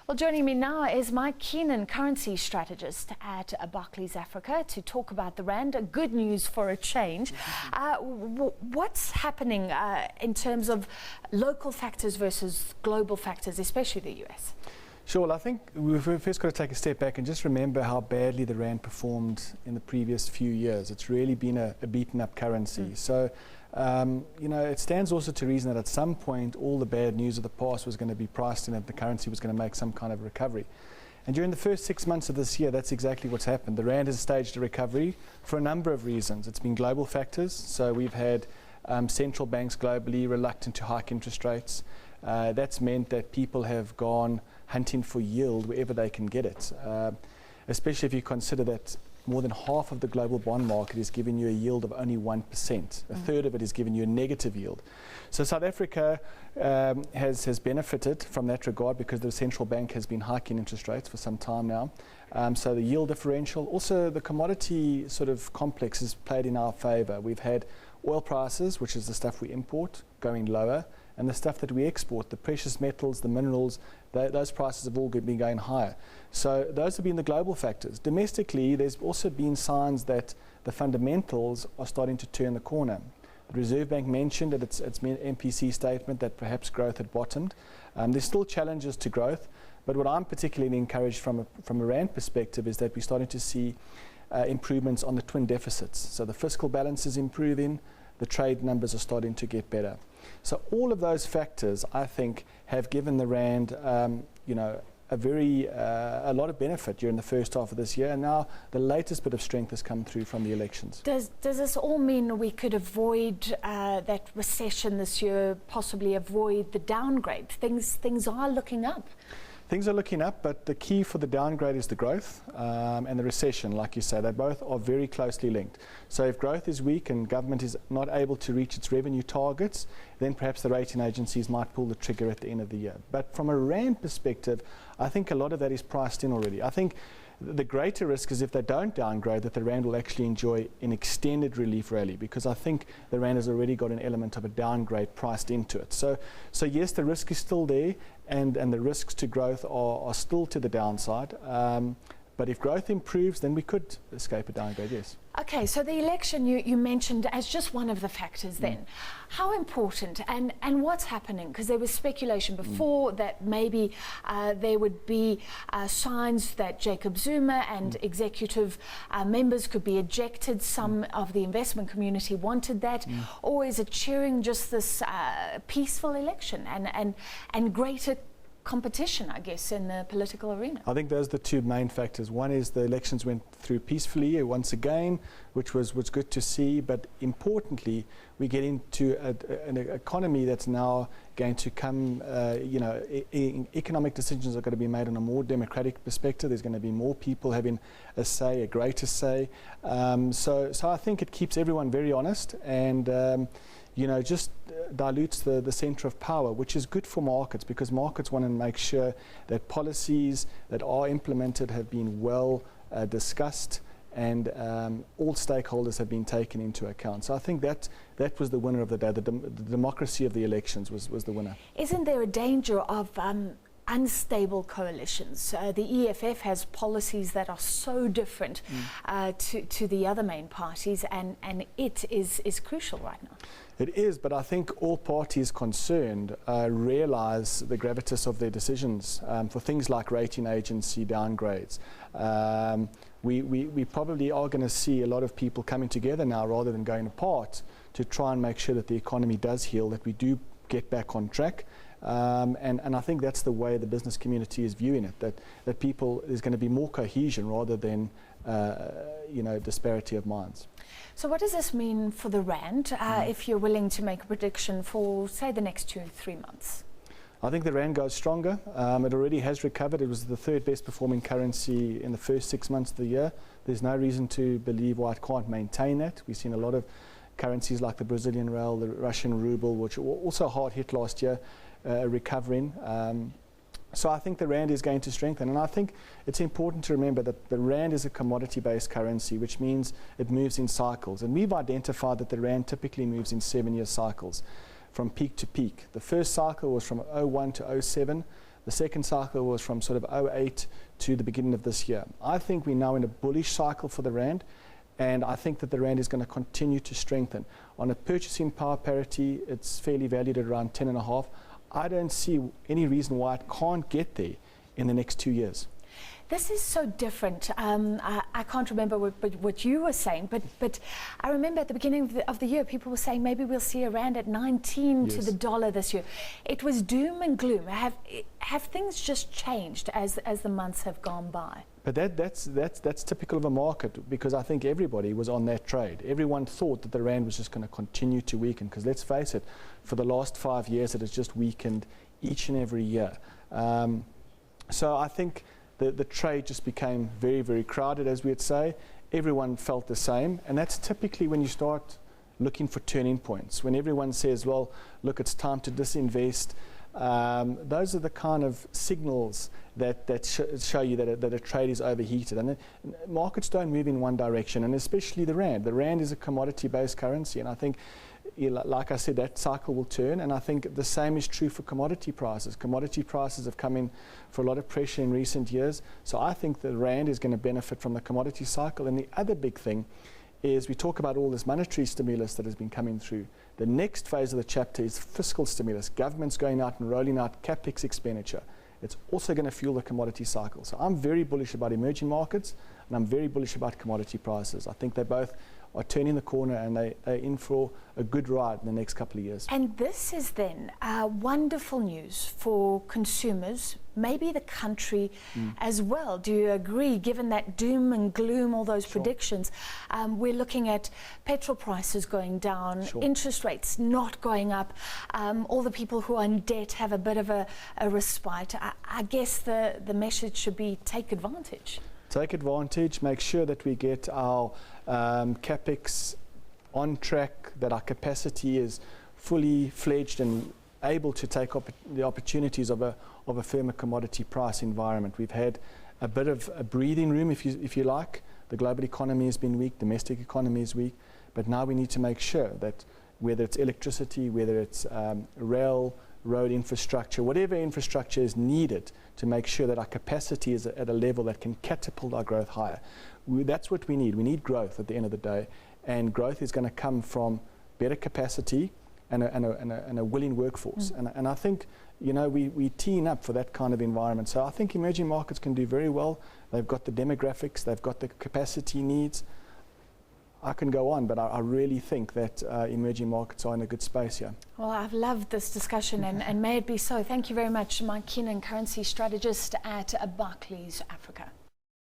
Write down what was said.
Well, joining me now is Mike Keenan, currency strategist at Barclays Africa, to talk about the rand. Good news for a change. What's happening in terms of local factors versus global factors, especially the US? Sure. Well, I think we've first got to take a step back and just remember how badly the rand performed in the previous few years. It's really been a beaten up currency. So, it stands also to reason that at some point all the bad news of the past was going to be priced in and the currency was going to make some kind of recovery. And during the first 6 months of this year, that's exactly what's happened. The rand has staged a recovery for a number of reasons. It's been global factors. So we've had central banks globally reluctant to hike interest rates. That's meant that people have gone hunting for yield wherever they can get it, especially if you consider that more than half of the global bond market is giving you a yield of only 1%. A third of it is giving you a negative yield. So South Africa has benefited from that regard because the central bank has been hiking interest rates for some time now. So the yield differential, also the commodity sort of complex has played in our favour. We've had oil prices, which is the stuff we import, going lower, and the stuff that we export, the precious metals, the minerals, those prices have all been going higher. So those have been the global factors. Domestically, there's also been signs that the fundamentals are starting to turn the corner. The Reserve Bank mentioned at its MPC statement that perhaps growth had bottomed. There's still challenges to growth, but what I'm particularly encouraged from a rand perspective is that we're starting to see improvements on the twin deficits. So the fiscal balance is improving, the trade numbers are starting to get better. So all of those factors, I think, have given the rand, a lot of benefit during the first half of this year. And now the latest bit of strength has come through from the elections. Does this all mean we could avoid that recession this year, possibly avoid the downgrade? Things are looking up. Things are looking up, but the key for the downgrade is the growth and the recession, like you say. They both are very closely linked. So if growth is weak and government is not able to reach its revenue targets, then perhaps the rating agencies might pull the trigger at the end of the year. But from a rand perspective, I think a lot of that is priced in already. I think the greater risk is if they don't downgrade, that the rand will actually enjoy an extended relief rally, because I think the rand has already got an element of a downgrade priced into it. So yes, the risk is still there, and the risks to growth are still to the downside. But if growth improves, then we could escape a downgrade, yes. Okay, so the election you mentioned as just one of the factors then. How important and what's happening? Because there was speculation before that maybe there would be signs that Jacob Zuma and executive members could be ejected. Some of the investment community wanted that. Or is it cheering just this peaceful election and greater competition, I guess, in the political arena? I think those are the two main factors. One is the elections went through peacefully once again, which was good to see, but importantly, we get into an economy that's now going to come, economic decisions are going to be made on a more democratic perspective. There's going to be more people having a say, a greater say. So I think it keeps everyone very honest and just dilutes the centre of power, which is good for markets, because markets want to make sure that policies that are implemented have been well discussed and all stakeholders have been taken into account. So I think that was the winner of the day. The democracy of the elections was the winner. Isn't there a danger of unstable coalitions? The EFF has policies that are so different to the other main parties, and it is crucial right now. It is, but I think all parties concerned realise the gravitas of their decisions for things like rating agency downgrades. We probably are going to see a lot of people coming together now rather than going apart to try and make sure that the economy does heal, that we do get back on track. And I think that's the way the business community is viewing it, that people, there's going to be more cohesion rather than disparity of minds. So what does this mean for the rand if you're willing to make a prediction for, say, the next 2 or 3 months? I think the rand goes stronger. It already has recovered. It was the third best performing currency in the first 6 months of the year. There's no reason to believe why it can't maintain that. We've seen a lot of currencies like the Brazilian real, the Russian ruble, which were also hard hit last year, recovering. So I think the rand is going to strengthen, and I think it's important to remember that the rand is a commodity-based currency, which means it moves in cycles, and we've identified that the rand typically moves in 7-year cycles from peak to peak. The first cycle was from 01 to 07. The second cycle was from sort of 2008 to the beginning of this year. I think we're now in a bullish cycle for the rand, and I think that the rand is going to continue to strengthen. On a purchasing power parity, it's fairly valued at around 10.5. I don't see any reason why it can't get there in the next 2 years. This is so different. I can't remember what you were saying, but I remember at the beginning of the year, people were saying maybe we'll see a rand at 19 to the dollar this year. It was doom and gloom. Have things just changed as the months have gone by? But that's typical of a market, because I think everybody was on that trade. Everyone thought that the rand was just going to continue to weaken, because let's face it, for the last 5 years it has just weakened each and every year. So I think the trade just became very, very crowded, as we'd say. Everyone felt the same, and that's typically when you start looking for turning points. When everyone says, well, look, it's time to disinvest, those are the kind of signals that show you that a trade is overheated. And markets don't move in one direction, and especially the rand. The rand is a commodity-based currency, and I think, like I said, that cycle will turn, and I think the same is true for commodity prices. Commodity prices have come in for a lot of pressure in recent years, so I think the rand is going to benefit from the commodity cycle. And the other big thing is we talk about all this monetary stimulus that has been coming through. The next phase of the chapter is fiscal stimulus. Governments going out and rolling out capex expenditure. It's also going to fuel the commodity cycle. So I'm very bullish about emerging markets, and I'm very bullish about commodity prices. I think they both are turning the corner, and they're in for a good ride in the next couple of years. And this is then wonderful news for consumers, maybe the country as well. Do you agree, given that doom and gloom, all those predictions? We're looking at petrol prices going down, interest rates not going up, all the people who are in debt have a bit of a respite. I guess the message should be take advantage. Take advantage, make sure that we get our capex on track, that our capacity is fully fledged and able to take the opportunities of a firmer commodity price environment. We've had a bit of a breathing room, if you like. The global economy has been weak, domestic economy is weak, but now we need to make sure that whether it's electricity, whether it's rail, road infrastructure, whatever infrastructure is needed to make sure that our capacity is at a level that can catapult our growth higher. That's what we need. We need growth at the end of the day, and growth is going to come from better capacity and a willing workforce. And I think, we're teeing up for that kind of environment. So I think emerging markets can do very well. They've got the demographics, they've got the capacity needs. I can go on, but I really think that emerging markets are in a good space here. Well, I've loved this discussion, and may it be so. Thank you very much, Mike Keenan, currency strategist at Barclays Africa.